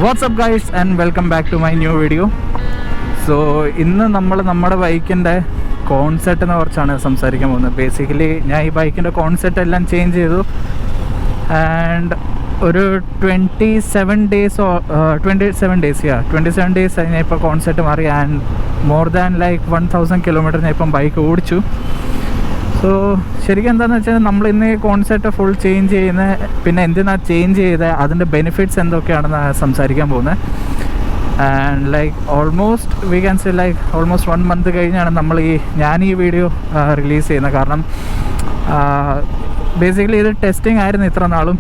WhatsApp guys and welcome back to my new video. So ഇന്ന് നമ്മൾ നമ്മുടെ ബൈക്കിൻ്റെ കോൺസെപ്റ്റിനെ കുറിച്ചാണ് സംസാരിക്കാൻ പോകുന്നത്. ബേസിക്കലി ഞാൻ ഈ ബൈക്കിൻ്റെ കോൺസെപ്റ്റ് എല്ലാം ചേഞ്ച് ചെയ്തു ആൻഡ് ഒരു 27 ഡേയ്സ് ഞാൻ ഇപ്പോൾ കോൺസെപ്റ്റ് മാറി and more than like 1000 kilometre ഞാൻ ഇപ്പം ബൈക്ക് ഓടിച്ചു. സോ ശരിക്കും എന്താണെന്ന് വെച്ചാൽ നമ്മൾ ഇന്ന് ഈ കോൺസെപ്റ്റ് ഫുൾ ചേഞ്ച് ചെയ്യുന്ന, പിന്നെ എന്തിനാണ് ചേഞ്ച് ചെയ്തത്, അതിൻ്റെ ബെനിഫിറ്റ്സ് എന്തൊക്കെയാണെന്ന് സംസാരിക്കാൻ പോകുന്നത്. And like almost we can say like almost 1 month കഴിഞ്ഞാണ് ഞാൻ ഈ വീഡിയോ റിലീസ് ചെയ്യുന്നത്. കാരണം ബേസിക്കലി ഇത് ടെസ്റ്റിംഗ് ആയിരുന്നു ഇത്ര നാളും,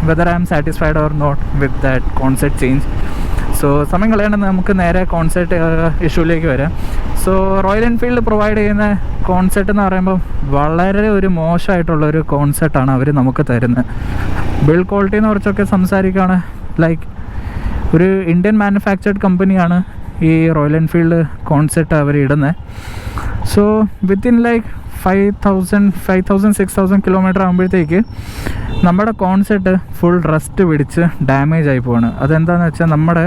whether I am satisfied or not with that concept change. So സമയം കളയണമെന്ന് നമുക്ക് നേരെ കോൺസെപ്റ്റ് ഇഷ്യൂയിലേക്ക് വരാം. സോ റോയൽ എൻഫീൽഡ് പ്രൊവൈഡ് ചെയ്യുന്ന കോൺസെപ്റ്റ് എന്ന് പറയുമ്പോൾ വളരെ ഒരു മോശമായിട്ടുള്ളൊരു കോൺസെപ്റ്റാണ് അവർ നമുക്ക് തരുന്നത്. ബിൽഡ് ക്വാളിറ്റിനെ കുറിച്ചൊക്കെ സംസാരിക്കുകയാണ്, ലൈക്ക് ഒരു ഇന്ത്യൻ മാനുഫാക്ചർഡ് കമ്പനിയാണ് ഈ റോയൽ എൻഫീൽഡ് കോൺസെപ്റ്റ് അവർ ഇടുന്നത്. സോ വിത്തിൻ ലൈക്ക് 5,000-6,000 കിലോമീറ്റർ ആകുമ്പോഴത്തേക്ക് നമ്മുടെ കോൺസെപ്റ്റ് ഫുൾ റസ്റ്റ് പിടിച്ച് ഡാമേജ് ആയി പോവാണ്. അതെന്താണെന്ന് വെച്ചാൽ നമ്മുടെ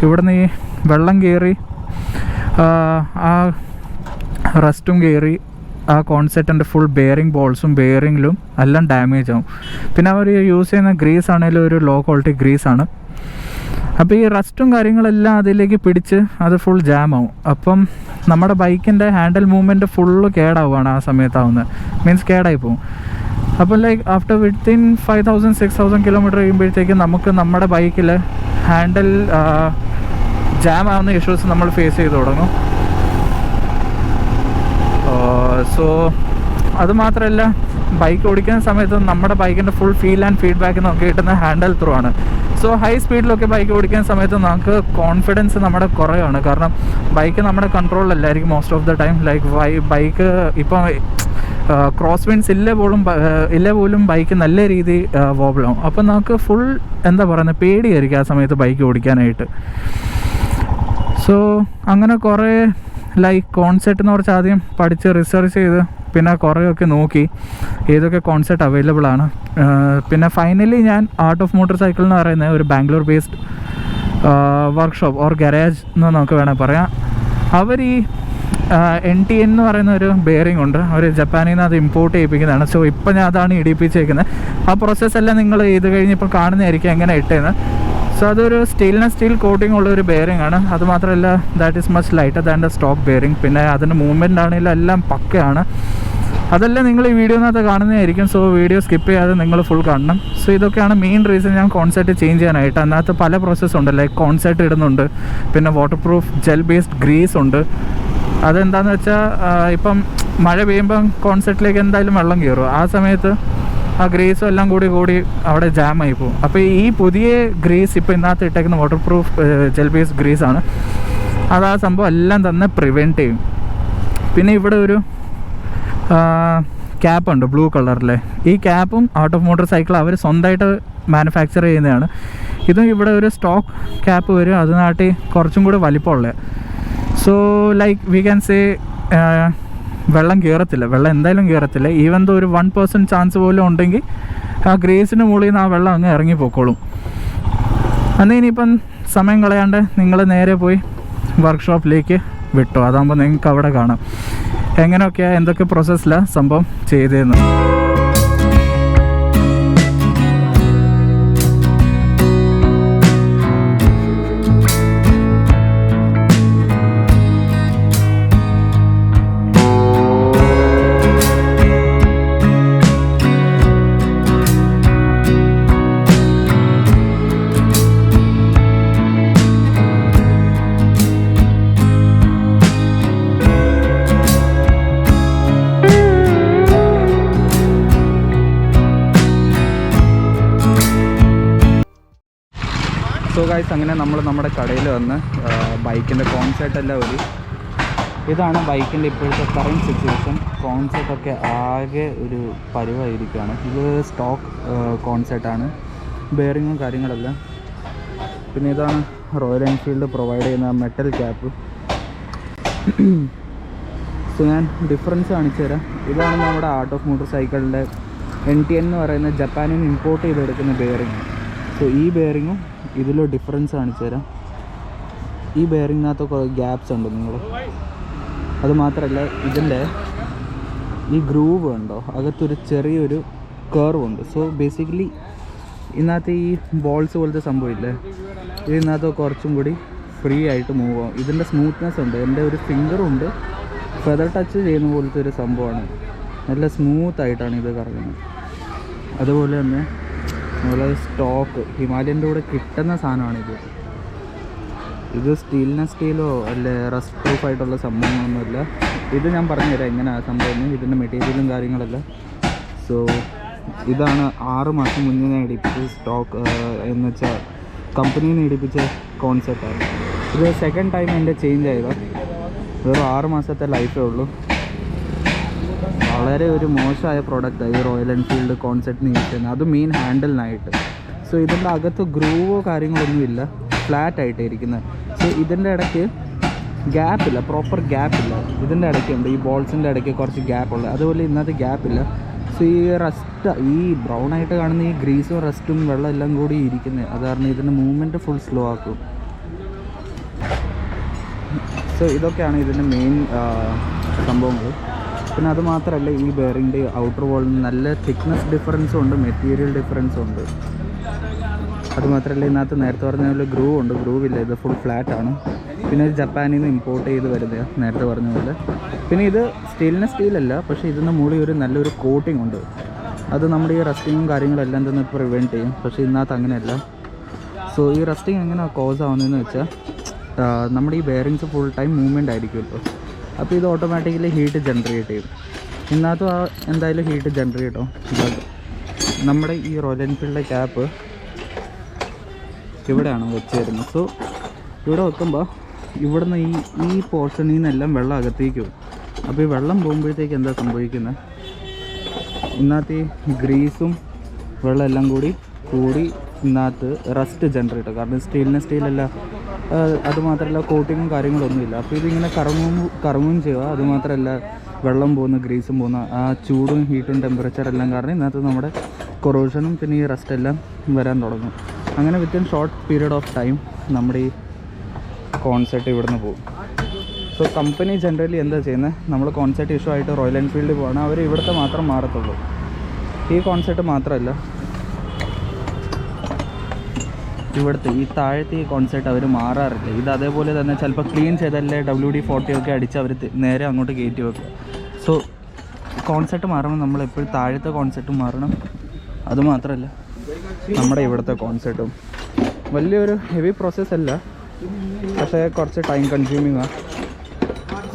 ഇവിടുന്ന് ഈ വെള്ളം കയറി ആ റസ്റ്റും കയറി ആ കോൺസെപ്റ്റിൻ്റെ ഫുൾ ബെയറിംഗ് ബോൾസും ബെയറിങ്ങിലും എല്ലാം ഡാമേജ് ആവും. പിന്നെ അവർ യൂസ് ചെയ്യുന്ന ഗ്രീസ് ആണെങ്കിലും ഒരു ലോ ക്വാളിറ്റി ഗ്രീസാണ്. അപ്പോൾ ഈ റസ്റ്റും കാര്യങ്ങളെല്ലാം അതിലേക്ക് പിടിച്ച് അത് ഫുൾ ജാം ആവും. അപ്പം നമ്മുടെ ബൈക്കിൻ്റെ ഹാൻഡിൽ മൂവ്മെൻറ്റ് ഫുള്ള് കേടാവുകയാണ് ആ സമയത്താവുന്നത്, മീൻസ് കേടായി പോകും. അപ്പോൾ ലൈക്ക് ആഫ്റ്റർ വിത്തിൻ 5,000-6,000 കിലോമീറ്റർ കഴിയുമ്പോഴത്തേക്കും നമുക്ക് നമ്മുടെ ബൈക്കിൽ ഹാൻഡിൽ ജാം ആവുന്ന ഇഷ്യൂസ് നമ്മൾ ഫേസ് ചെയ്ത് തുടങ്ങും. സോ അതുമാത്രമല്ല, ബൈക്ക് ഓടിക്കുന്ന സമയത്ത് നമ്മുടെ ബൈക്കിൻ്റെ ഫുൾ ഫീൽ ആൻഡ് ഫീഡ്ബാക്ക് നമുക്ക് കിട്ടുന്ന ഹാൻഡിൽ ത്രൂ ആണ്. സോ ഹൈ സ്പീഡിലൊക്കെ ബൈക്ക് ഓടിക്കുന്ന സമയത്ത് നമുക്ക് കോൺഫിഡൻസ് നമ്മുടെ കുറവാണ്. കാരണം ബൈക്ക് നമ്മുടെ കൺട്രോളിലല്ലായിരിക്കും most of the time. Like bike ഇപ്പം ക്രോസ് വിൻഡ്സ് ഇല്ല പോലും ബൈക്ക് നല്ല രീതിയിൽ വോബിളാവും. അപ്പം നമുക്ക് ഫുൾ എന്താ പറയുന്നത്, പേടിയായിരിക്കും ആ സമയത്ത് ബൈക്ക് ഓടിക്കാനായിട്ട്. സോ അങ്ങനെ കുറേ ലൈക്ക് കോൺസെപ്റ്റിനെ കുറിച്ച് ആദ്യം പഠിച്ച് റിസർച്ച് ചെയ്ത് പിന്നെ കുറേയൊക്കെ നോക്കി ഏതൊക്കെ കോൺസെപ്റ്റ് അവൈലബിൾ ആണ്. പിന്നെ ഫൈനലി ഞാൻ ആർട്ട് ഓഫ് മോട്ടോർ സൈക്കിൾ എന്ന് പറയുന്ന ഒരു Bangalore based workshop or garage എന്ന് നമുക്ക് വേണമെങ്കിൽ പറയാം. അവർ ഈ NTN എന്ന് പറയുന്ന ഒരു ബെയറിംഗ് ഉണ്ട്, അവർ ജപ്പാനിൽ നിന്ന് അത് ഇമ്പോർട്ട് ചെയ്യിപ്പിക്കുന്നതാണ്. സോ ഇപ്പം ഞാൻ അതാണ് ഇടിപ്പിച്ചേക്കുന്നത്. ആ പ്രോസസ്സെല്ലാം നിങ്ങൾ ഇത് കഴിഞ്ഞ് ഇപ്പോൾ കാണുന്നതായിരിക്കും എങ്ങനെ ഇട്ടേന്ന്. സോ അതൊരു സ്റ്റീൽ കോട്ടിംഗ് ഉള്ള ഒരു ബെയറിംഗ് ആണ്. അതുമാത്രമല്ല that is much lighter than the stock bearing. പിന്നെ അതിൻ്റെ മൂവ്മെൻ്റ് ആണെങ്കിലും എല്ലാം പക്കയാണ്. അതെല്ലാം നിങ്ങൾ ഈ വീഡിയോനകത്ത് കാണുന്നതായിരിക്കും. സോ വീഡിയോ സ്കിപ്പ് ചെയ്യാതെ നിങ്ങൾ ഫുൾ കാണണം. സോ ഇതൊക്കെയാണ് മെയിൻ റീസൺ ഞാൻ കോൺസെപ്റ്റ് ചേഞ്ച് ചെയ്യാനായിട്ട്. അതിനകത്ത് പല പ്രോസസ്സ് ഉണ്ട്, ലൈക്ക് കോൺസെപ്റ്റ് ഇടുന്നുണ്ട്, പിന്നെ waterproof gel based grease ഉണ്ട്. അതെന്താണെന്ന് വെച്ചാൽ ഇപ്പം മഴ പെയ്യുമ്പം കോൺസെപ്റ്റിലേക്ക് എന്തായാലും വെള്ളം കയറും. ആ സമയത്ത് ആ ഗ്രീസും എല്ലാം കൂടി അവിടെ ജാമായി പോകും. അപ്പോൾ ഈ പുതിയ ഗ്രീസ് ഇപ്പോൾ ഇതിനകത്ത് ഇട്ടേക്കുന്ന വാട്ടർ പ്രൂഫ് ജെൽ ബേസ്ഡ് ഗ്രീസാണ്. അത് ആ സംഭവം എല്ലാം തന്നെ പ്രിവെൻറ്റ് ചെയ്യും. പിന്നെ ഇവിടെ ഒരു ക്യാപ്പുണ്ട് ബ്ലൂ കളറിലെ. ഈ ക്യാപ്പും ആർട്ട് ഓഫ് മോട്ടോർ സൈക്കിൾ അവർ സ്വന്തമായിട്ട് മാനുഫാക്ചർ ചെയ്യുന്നതാണ്. ഇതും ഇവിടെ ഒരു സ്റ്റോക്ക് ക്യാപ്പ് വരും, അതിനാട്ടി കുറച്ചും കൂടി വലിപ്പമുള്ള. So like we can say വെള്ളം എന്തായാലും കയറത്തില്ല. ഈവൻ ദോ ഒരു 1% ചാൻസ് പോലും ഉണ്ടെങ്കിൽ ആ ഗ്രേസിന് മുകളിൽ നിന്ന് ആ വെള്ളം അങ്ങ് ഇറങ്ങിപ്പോക്കോളും. അന്ന് ഇനിയിപ്പം സമയം കളയാണ്ട് നിങ്ങൾ നേരെ പോയി വർക്ക്ഷോപ്പിലേക്ക് വിട്ടോ. അതാകുമ്പോൾ നിങ്ങൾക്ക് അവിടെ കാണാം എങ്ങനെയൊക്കെയാണ് എന്തൊക്കെ പ്രോസസ്സിലാണ് സംഭവം ചെയ്തതെന്ന്. സോ ഗൈസ്, അങ്ങനെ നമ്മൾ നമ്മുടെ കടയിൽ വന്ന് ബൈക്കിൻ്റെ കോൺസെപ്റ്റ് എല്ലാം ഇതാണ് ബൈക്കിൻ്റെ ഇപ്പോഴത്തെ കറൻറ്റ് സിറ്റുവേഷൻ. കോൺസെപ്റ്റൊക്കെ ആകെ ഒരു പരുവായിരിക്കുകയാണ്. ഇത് സ്റ്റോക്ക് കോൺസെപ്റ്റാണ്, ബെയറിങ്ങും കാര്യങ്ങളെല്ലാം. പിന്നെ ഇതാണ് റോയൽ എൻഫീൽഡ് പ്രൊവൈഡ് ചെയ്യുന്ന മെറ്റൽ ക്യാപ്പ്. സോ ഞാൻ ഡിഫറൻസ് കാണിച്ചു തരാം. ഇതാണ് നമ്മുടെ ആർട്ട് ഓഫ് മോട്ടോർ സൈക്കിളിൻ്റെ NTN എന്ന് പറയുന്ന ജപ്പാനിൽ നിന്ന് ഇമ്പോർട്ട് ചെയ്തെടുക്കുന്ന ബെയറിങ്. സോ ഈ ബെയറിങ്ങും ഇതിൽ ഡിഫറൻസ് കാണിച്ചു തരാം. ഈ ബെയറിങ്ങിനകത്ത് കുറേ ഗ്യാപ്സ് ഉണ്ട് നിങ്ങൾ. അതുമാത്രമല്ല ഇതിൻ്റെ ഈ ഗ്രൂവ് ഉണ്ടോ, അകത്തൊരു ചെറിയൊരു കർവ് ഉണ്ട്. സോ ബേസിക്കലി ഇതിനകത്ത് ഈ ബോൾസ് പോലത്തെ സംഭവമില്ലേ, ഇതിനകത്ത് കുറച്ചും കൂടി ഫ്രീ ആയിട്ട് മൂവ് ആവും. ഇതിൻ്റെ സ്മൂത്ത്നെസ് ഉണ്ട്. എൻ്റെ ഒരു ഫിംഗറുണ്ട് ഫെദർ ടച്ച് ചെയ്യുന്ന പോലത്തെ ഒരു സംഭവമാണ്. നല്ല സ്മൂത്തായിട്ടാണ് ഇത് കറങ്ങുന്നത്. അതുപോലെ തന്നെ നമ്മളെ സ്റ്റോക്ക് ഹിമാലയൻ്റെ കൂടെ കിട്ടുന്ന സാധനമാണിത്. ഇത് സ്റ്റീലോ അല്ലെ റസ്റ്റ് പ്രൂഫായിട്ടുള്ള സംഭവങ്ങളൊന്നുമില്ല. ഇത് ഞാൻ പറഞ്ഞുതരാം എങ്ങനെയാണ് സംഭവം, ഇതിൻ്റെ മെറ്റീരിയലും കാര്യങ്ങളെല്ലാം. സോ ഇതാണ് 6 മാസം മുന്നേ നേടിപ്പിച്ച സ്റ്റോക്ക് എന്ന് വെച്ചാൽ കമ്പനിയിൽ നേടിപ്പിച്ച കോൺസെപ്റ്റാണ്. ഇത് സെക്കൻഡ് ടൈം എൻ്റെ ചേഞ്ച് ആയതാണ്. വെറും 6 മാസത്തെ ലൈഫേ ഉള്ളൂ. വളരെ ഒരു മോശമായ പ്രോഡക്റ്റാണ് ഈ റോയൽ എൻഫീൽഡ് കോൺസെപ്റ്റിന് യൂസ് ചെയ്യുന്നത്, അത് മെയിൻ ഹാൻഡിലിനായിട്ട്. സോ ഇതിൻ്റെ അകത്ത് ഗ്രൂവോ കാര്യങ്ങളൊന്നുമില്ല, ഫ്ലാറ്റ് ആയിട്ട് ഇരിക്കുന്നത്. സോ ഇതിൻ്റെ ഇടയ്ക്ക് ഗ്യാപ്പില്ല, പ്രോപ്പർ ഗ്യാപ്പില്ല. ഇതിൻ്റെ ഇടയ്ക്കുണ്ട്, ഈ ബോൾസിൻ്റെ ഇടയ്ക്ക് കുറച്ച് ഗ്യാപ്പുള്ളത്. അതുപോലെ ഇന്നത്തെ ഗ്യാപ്പില്ല. സോ ഈ റസ്റ്റ്, ഈ ബ്രൗൺ ആയിട്ട് കാണുന്ന ഈ ഗ്രീസും റസ്റ്റും വെള്ളം എല്ലാം കൂടി ഇരിക്കുന്നത്, അത് കാരണം ഇതിൻ്റെ മൂവ്മെൻറ്റ് ഫുൾ സ്ലോ ആക്കും. സോ ഇതൊക്കെയാണ് ഇതിൻ്റെ മെയിൻ സംഭവങ്ങൾ. പിന്നെ അത് മാത്രമല്ല ഈ ബെയറിൻ്റെ ഔട്ടർ വോളിന് നല്ല തിക്നെസ് ഡിഫറൻസും ഉണ്ട്, മെറ്റീരിയൽ ഡിഫറൻസും ഉണ്ട്. അതുമാത്രമല്ല ഇതിനകത്ത് നേരത്തെ പറഞ്ഞ പോലെ ഗ്രൂവ് ഉണ്ട്, ഗ്രൂവില്ല, ഇത് ഫുൾ ഫ്ലാറ്റാണ്. പിന്നെ ജപ്പാനിൽ നിന്ന് ഇമ്പോർട്ട് ചെയ്ത് വരുന്നത് നേരത്തെ പറഞ്ഞ പോലെ. പിന്നെ ഇത് സ്റ്റീലല്ല, പക്ഷേ ഇതിൻ്റെ മുകളിൽ ഒരു നല്ലൊരു കോട്ടിംഗ് ഉണ്ട്. അത് നമ്മുടെ ഈ റസ്റ്റിങ്ങും കാര്യങ്ങളെല്ലാം തന്നെ പ്രിവെൻറ്റ് ചെയ്യും. പക്ഷേ ഇതിനകത്ത് അങ്ങനെയല്ല. സോ ഈ റസ്റ്റിങ് എങ്ങനെയാണ് കോസ് ആവുന്നതെന്ന് വെച്ചാൽ, നമ്മുടെ ഈ ബെയറിങ്സ് ഫുൾ ടൈം മൂവ്മെൻ്റ് ആയിരിക്കുമല്ലോ. അപ്പോൾ ഇത് ഓട്ടോമാറ്റിക്കലി ഹീറ്റ് ജനറേറ്റ് ചെയ്യും. ഇതിനകത്ത് എന്തായാലും ഹീറ്റ് ജനറേറ്റ് ആവും. നമ്മുടെ ഈ റോയൽ എൻഫീൽഡിൻ്റെ ക്യാപ്പ് ഇവിടെയാണ് വെച്ച് തരുന്നത്. സോ ഇവിടെ വെക്കുമ്പോൾ ഇവിടുന്ന് ഈ പോർഷനിൽ നിന്നെല്ലാം വെള്ളം അകത്തേക്ക് പോകും. അപ്പോൾ ഈ വെള്ളം പോകുമ്പോഴത്തേക്ക് എന്താ സംഭവിക്കുന്നത്, ഇതിനകത്ത് ഈ ഗ്രീസും വെള്ളം എല്ലാം കൂടി ഇതിനകത്ത് റസ്റ്റ് ജനറേറ്റ് ആവും. കാരണം സ്റ്റീലല്ല, അതുമാത്രമല്ല കോട്ടിങ്ങും കാര്യങ്ങളൊന്നുമില്ല. അപ്പോൾ ഇതിങ്ങനെ കറങ്ങുകയും ചെയ്യുക. അതുമാത്രമല്ല വെള്ളം പോകുന്ന ഗ്രീസും പോകുന്ന ആ ചൂടും ഹീറ്റും ടെമ്പറേച്ചറെല്ലാം കാരണം ഇതിനകത്ത് നമ്മുടെ കൊറോഷനും പിന്നെ ഈ റസ്റ്റെല്ലാം വരാൻ തുടങ്ങും. അങ്ങനെ within short period of time നമ്മുടെ ഈ കോൺസെപ്റ്റ് ഇവിടുന്ന് പോകും. സോ കമ്പനി ജനറലി എന്താ ചെയ്യുന്നത്, നമ്മൾ കോൺസെപ്റ്റ് ഇഷ്യൂ ആയിട്ട് റോയൽ എൻഫീൽഡ് പോകണം, അവർ ഇവിടുത്തെ മാത്രം മാറത്തുള്ളൂ. ഈ കോൺസെപ്റ്റ് മാത്രമല്ല, ഇവിടുത്തെ ഈ താഴത്തെ ഈ കോൺസെപ്റ്റ് അവർ മാറാറില്ല. ഇത് അതേപോലെ തന്നെ ചിലപ്പോൾ ക്ലീൻ ചെയ്തല്ലേ WD-40 ഒക്കെ അടിച്ച് അവർ നേരെ അങ്ങോട്ട് കയറ്റി വെക്കുക. സോ കോൺസെപ്റ്റ് മാറുമ്പോൾ നമ്മൾ എപ്പോഴും താഴത്തെ കോൺസെപ്റ്റും മാറണം. അതുമാത്രമല്ല നമ്മുടെ ഇവിടുത്തെ കോൺസെപ്റ്റും വലിയൊരു ഹെവി പ്രോസസ്സ് അല്ല, പക്ഷേ കുറച്ച് ടൈം കൺസ്യൂമിങ് ആണ്.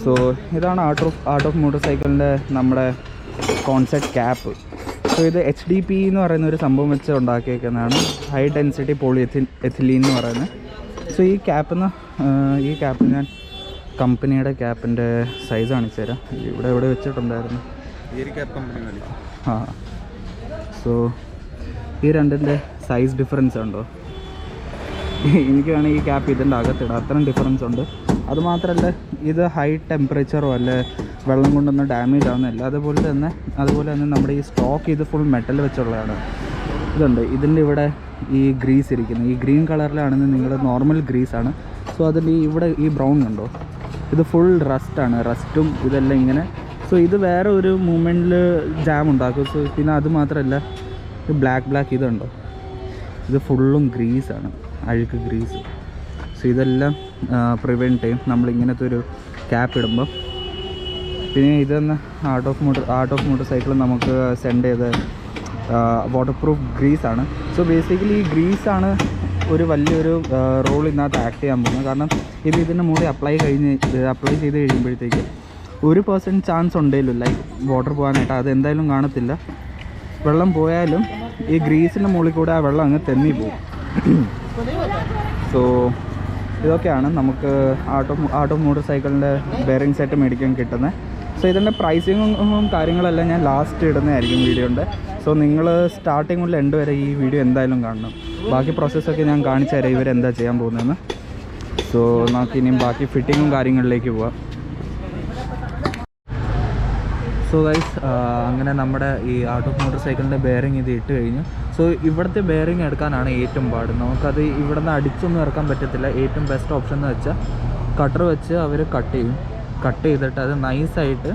സോ ഇതാണ് ആർട്ട് ഓഫ് മോട്ടോർ സൈക്കിളിൻ്റെ നമ്മുടെ കോൺസെപ്റ്റ് ക്യാപ്പ്. സോ ഇത് HDP എന്ന് പറയുന്ന ഒരു സംഭവം വെച്ച് ഉണ്ടാക്കിയേക്കുന്നതാണ്, ഹൈ ഡെൻസിറ്റി പോളി എഥിലീൻ എന്ന് പറയുന്നത്. സോ ഈ ക്യാപ്പ് ഞാൻ കമ്പനിയുടെ ക്യാപ്പിൻ്റെ സൈസ് കാണിച്ചു തരാം. ഇവിടെ വെച്ചിട്ടുണ്ടായിരുന്നു. ആ സോ ഈ രണ്ടിൻ്റെ സൈസ് ഡിഫറൻസ് ഉണ്ടോ, എനിക്ക് വേണമെങ്കിൽ ഈ ക്യാപ്പ് ഇതിൻ്റെ അകത്തിടാം, അത്രയും ഡിഫറൻസ് ഉണ്ട്. അതുമാത്രമല്ല ഇത് ഹൈ ടെമ്പറേച്ചറോ അല്ലെ വെള്ളം കൊണ്ടൊന്നും ഡാമേജ് ആവുന്നില്ല. അതുപോലെ തന്നെ നമ്മുടെ ഈ സ്റ്റോക്ക് ഇത് ഫുൾ മെറ്റൽ വെച്ചുള്ളതാണ്. ഇതുണ്ട്, ഇതിൻ്റെ ഇവിടെ ഈ ഗ്രീസ് ഇരിക്കുന്നത് ഈ ഗ്രീൻ കളറിലാണെന്ന് നിങ്ങളുടെ നോർമൽ ഗ്രീസാണ്. സോ അതിൽ ഇവിടെ ഈ ബ്രൗൺ കണ്ടോ, ഇത് ഫുൾ റസ്റ്റും ഇതെല്ലാം ഇങ്ങനെ. സോ ഇത് വേറെ ഒരു മൂമെൻറ്റിൽ ജാം ഉണ്ടാക്കും. സോ പിന്നെ അതുമാത്രമല്ല ഇത് ബ്ലാക്ക് ഇതുണ്ടോ, ഇത് ഫുള്ളും ഗ്രീസാണ്, അഴുക്ക് ഗ്രീസ്. സോ ഇതെല്ലാം പ്രിവെൻറ്റ് ചെയ്യും നമ്മളിങ്ങനത്തെ ഒരു ക്യാപ്പ് ഇടുമ്പോൾ. പിന്നെ ഇതെന്ന് ആർട്ട് ഓഫ് മോട്ടോർ സൈക്കിൾ നമുക്ക് സെൻഡ് ചെയ്ത് വാട്ടർ പ്രൂഫ് ഗ്രീസാണ്. സോ ബേസിക്കലി ഈ ഗ്രീസാണ് ഒരു വലിയൊരു റോൾ ഇതിനകത്ത് ആക്ട് ചെയ്യാൻ പോകുന്നത്. കാരണം ഇതിൻ്റെ മുകളിൽ അപ്ലൈ ചെയ്ത് കഴിയുമ്പോഴത്തേക്ക് 1% ചാൻസ് ഉണ്ടല്ലോ ലൈക്ക് വാട്ടർ പോകാനായിട്ട്. അതെന്തായാലും കാണത്തില്ല. വെള്ളം പോയാലും ഈ ഗ്രീസിൻ്റെ മുകളിൽ കൂടെ ആ വെള്ളം അങ്ങ് തെന്നി പോകും. സോ ഇതൊക്കെയാണ് നമുക്ക് ആർട്ട് ഓഫ് മോട്ടോർ സൈക്കിളിൻ്റെ ബെയറിംഗ് സെറ്റ് മേടിക്കാൻ കിട്ടുന്നത്. സോ ഇതിൻ്റെ പ്രൈസിങ്ങും കാര്യങ്ങളെല്ലാം ഞാൻ ലാസ്റ്റ് ഇടുന്നതായിരിക്കും വീഡിയോൻ്റെ. സോ നിങ്ങൾ സ്റ്റാർട്ടിങ് മുതൽ എൻഡ് വരെ ഈ വീഡിയോ എന്തായാലും കാണണം. ബാക്കി പ്രോസസ്സൊക്കെ ഞാൻ കാണിച്ചു തരാം ഇവരെന്താ ചെയ്യാൻ പോകുന്നതെന്ന്. സോ നമുക്ക് ഇനിയും ബാക്കി ഫിറ്റിങ്ങും കാര്യങ്ങളിലേക്ക് പോവാം. സോ ഗൈസ്, അങ്ങനെ നമ്മുടെ ഈ ആർട്ട് ഓഫ് മോട്ടോർ സൈക്കിളിൻ്റെ ബെയറിങ് ഇത് ഇട്ട് കഴിഞ്ഞു. സോ ഇവിടുത്തെ ബെയറിങ് എടുക്കാനാണ് ഏറ്റവും പാട്. നമുക്കത് ഇവിടെ നിന്ന് അടിച്ചൊന്നും ഇറക്കാൻ പറ്റത്തില്ല. ഏറ്റവും ബെസ്റ്റ് ഓപ്ഷൻ എന്ന് വെച്ചാൽ കട്ടർ വെച്ച് അവർ കട്ട് ചെയ്തിട്ട് അത് നൈസായിട്ട്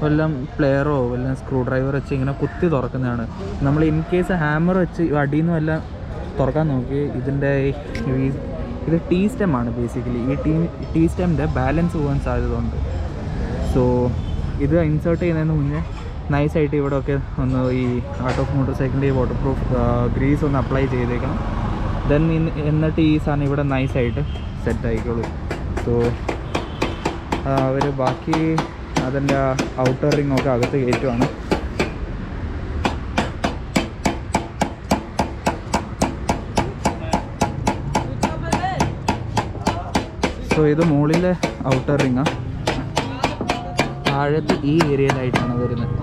വല്ലതും പ്ലെയറോ വല്ലതും സ്ക്രൂ ഡ്രൈവർ വെച്ച് ഇങ്ങനെ കുത്തി തുറക്കുന്നതാണ്. നമ്മൾ ഇൻ കേസ് ഹാമർ വെച്ച് അടിയിൽ നിന്നും എല്ലാം തുറക്കാൻ നോക്കി ഇതിൻ്റെ ഇത് ടീ സ്റ്റെമാണ് ബേസിക്കലി. ഈ ടീ സ്റ്റെമിൻ്റെ ബാലൻസ് പോകാൻ സാധ്യതയുണ്ട്. സോ ഇത് ഇൻസേർട്ട് ചെയ്യുന്നതിന് മുന്നേ നൈസായിട്ട് ഇവിടെയൊക്കെ ഒന്ന് ഈ ആർട്ട് ഓഫ് മോട്ടോർ സൈക്കിളിൻ്റെ ഈ വാട്ടർ പ്രൂഫ് ഗ്രീസ് ഒന്ന് അപ്ലൈ ചെയ്തേക്കണം. ദെൻ എന്നിട്ട് ഈ സാധനം ഇവിടെ നൈസായിട്ട് സെറ്റ് ആയിക്കോളൂ. സോ അവർ ബാക്കി അതിൻ്റെ ഔട്ടർ റിങ്ങൊക്കെ അകത്ത് കയറ്റുവാണ്. സോ ഇത് മുകളിലെ ഔട്ടർ റിങ്ങാണ്. താഴത്ത് ഈ ഏരിയയിലായിട്ടാണ് വരുന്നത്.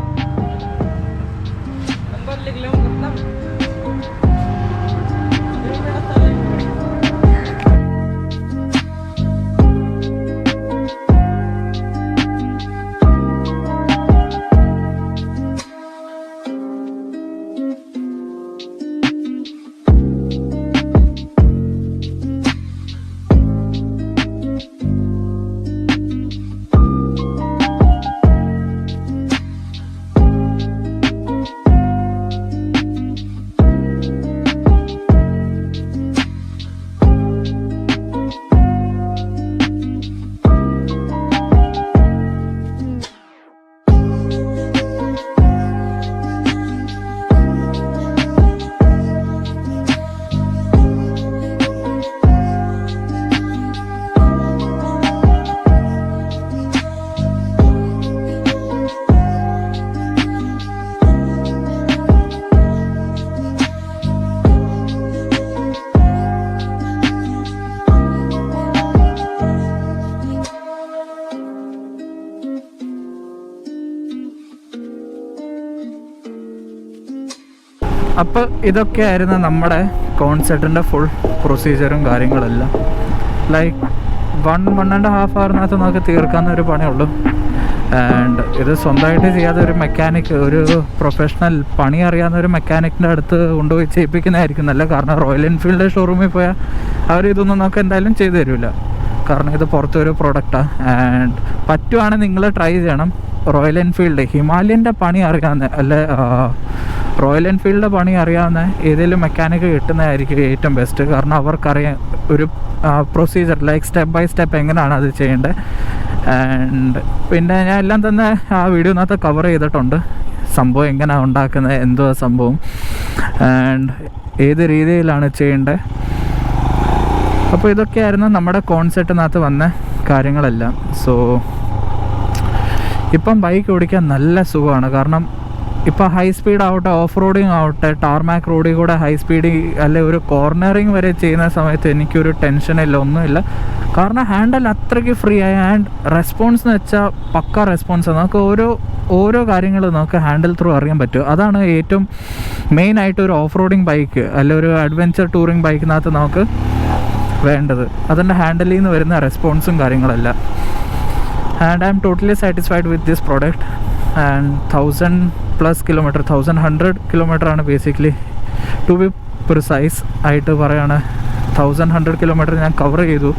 അപ്പോൾ ഇതൊക്കെയായിരുന്നു നമ്മുടെ കോൺസെർട്ടിൻ്റെ ഫുൾ പ്രൊസീജിയറും കാര്യങ്ങളെല്ലാം. ലൈക്ക് 1.5 ഹവറിനകത്ത് നമുക്ക് തീർക്കാവുന്നൊരു പണിയുള്ളൂ. ആൻഡ് ഇത് സ്വന്തമായിട്ട് ചെയ്യാതെ ഒരു മെക്കാനിക്, ഒരു പ്രൊഫഷണൽ പണി അറിയാവുന്ന ഒരു മെക്കാനിക്കിൻ്റെ അടുത്ത് കൊണ്ടുപോയി ചെയ്യിപ്പിക്കുന്നതായിരിക്കും നല്ല. കാരണം റോയൽ എൻഫീൽഡ് ഷോറൂമിൽ പോയാൽ അവർ ഇതൊന്നും നമുക്ക് എന്തായാലും ചെയ്തു തരില്ല. കാരണം ഇത് പുറത്തൊരു പ്രൊഡക്റ്റാണ്. ആൻഡ് പറ്റുവാണെങ്കിൽ നിങ്ങൾ ട്രൈ ചെയ്യണം. റോയൽ എൻഫീൽഡ് ഹിമാലയൻ്റെ പണി അറിയാവുന്ന അല്ല, റോയൽ എൻഫീൽഡിൻ്റെ പണി അറിയാവുന്ന ഏതെങ്കിലും മെക്കാനിക്ക് കിട്ടുന്നതായിരിക്കും ഏറ്റവും ബെസ്റ്റ്. കാരണം അവർക്കറിയാം ഒരു procedure like step by step എങ്ങനെയാണ് അത് ചെയ്യേണ്ടത്. ആൻഡ് പിന്നെ ഞാൻ എല്ലാം തന്നെ ആ വീഡിയോനകത്ത് കവർ ചെയ്തിട്ടുണ്ട്. സംഭവം എങ്ങനെയാണ് ഉണ്ടാക്കുന്നത്, എന്തോ സംഭവം, ആൻഡ് ഏത് രീതിയിലാണ് ചെയ്യേണ്ടത്. അപ്പോൾ ഇതൊക്കെയായിരുന്നു നമ്മുടെ കോൺസെപ്റ്റിനകത്ത് വന്ന കാര്യങ്ങളെല്ലാം. സോ ഇപ്പം ബൈക്ക് ഓടിക്കാൻ നല്ല സുഖമാണ്. കാരണം ഇപ്പോൾ ഹൈ സ്പീഡ് ആവട്ടെ, ഓഫ് റോഡിങ് ആവട്ടെ, ടാർമാക് റോഡിൽ കൂടെ ഹൈ സ്പീഡ് അല്ലെ ഒരു കോർണറിങ് വരെ ചെയ്യുന്ന സമയത്ത് എനിക്കൊരു ടെൻഷനില്ല, ഒന്നുമില്ല. കാരണം ഹാൻഡിൽ അത്രയ്ക്ക് ഫ്രീ ആയി. ആൻഡ് റെസ്പോൺസ് എന്ന് വെച്ചാൽ പക്ക റെസ്പോൺസ്. നമുക്ക് ഓരോ കാര്യങ്ങൾ നമുക്ക് ഹാൻഡിൽ ത്രൂ അറിയാൻ പറ്റും. അതാണ് ഏറ്റവും മെയിനായിട്ട് ഒരു ഓഫ് റോഡിങ് ബൈക്ക് അല്ലെ ഒരു അഡ്വഞ്ചർ ടൂറിങ് ബൈക്കിനകത്ത് നമുക്ക് വേണ്ടത്. അതിൻ്റെ ഹാൻഡിലിൽ നിന്ന് വരുന്ന റെസ്പോൺസും കാര്യങ്ങളെല്ലാം. And I am totally satisfied with this product. And 1000+ kilometre, 1100 കിലോമീറ്ററാണ് ബേസിക്കലി, ടു ബി പ്രിസൈസ് ആയിട്ട് പറയുകയാണ്. 1100 കിലോമീറ്റർ ഞാൻ കവർ ചെയ്തു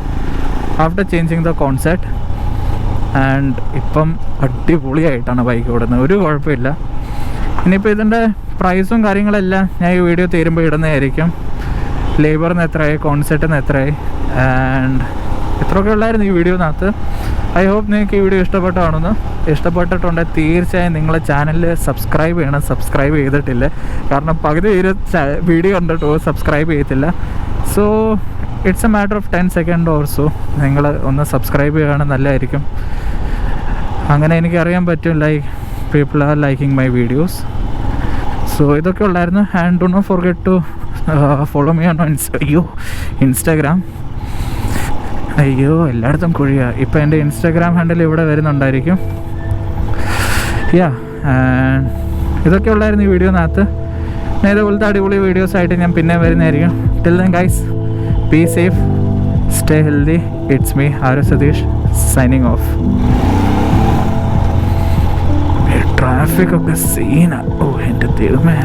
after changing the concept. And ഇപ്പം അടിപൊളിയായിട്ടാണ് ബൈക്ക് ഓടുന്നത്, ഒരു കുഴപ്പമില്ല. ഇനിയിപ്പോൾ ഇതിൻ്റെ പ്രൈസും കാര്യങ്ങളെല്ലാം ഞാൻ ഈ വീഡിയോ തീരുമ്പോൾ ഇടുന്നതായിരിക്കും. ലേബറിന് എത്രയായി, കോൺസെപ്റ്റിന് എത്രയായി, ആൻഡ് ഇത്രയൊക്കെ ഉള്ളായിരുന്നു ഈ വീഡിയോനകത്ത്. ഐ ഹോപ്പ് നിങ്ങൾക്ക് ഈ വീഡിയോ ഇഷ്ടപ്പെട്ടിട്ടുണ്ടെങ്കിൽ തീർച്ചയായും നിങ്ങളെ ചാനലിൽ സബ്സ്ക്രൈബ് ചെയ്യണം. സബ്സ്ക്രൈബ് ചെയ്തിട്ടില്ല, കാരണം പകുതി വീഡിയോ കണ്ടിട്ട് സബ്സ്ക്രൈബ് ചെയ്യത്തില്ല. So it's a matter of 10 second or so നിങ്ങൾ ഒന്ന് സബ്സ്ക്രൈബ് ചെയ്യുകയാണെങ്കിൽ നല്ലതായിരിക്കും. അങ്ങനെ എനിക്കറിയാൻ പറ്റും like people are liking my videos. So ഇതൊക്കെ ഉള്ളായിരുന്നു. And do not forget to follow me on Instagram. അയ്യോ എല്ലായിടത്തും കുഴിയാ. ഇപ്പോൾ എൻ്റെ ഇൻസ്റ്റാഗ്രാം ഹാൻഡിൽ ഇവിടെ വരുന്നുണ്ടായിരിക്കും. ഇതൊക്കെ ഉള്ളായിരുന്നു ഈ വീഡിയോനകത്ത്. ഇതേപോലത്തെ അടിപൊളി വീഡിയോസായിട്ട് ഞാൻ പിന്നെ വരുന്നതായിരിക്കും. Till then guys, be safe, stay healthy. It's me ആരു സതീഷ് സൈനിങ് ഓഫ്. ട്രാഫിക് ഒക്കെ സീനാ. ഓ എൻ്റെ ദൈവമേ.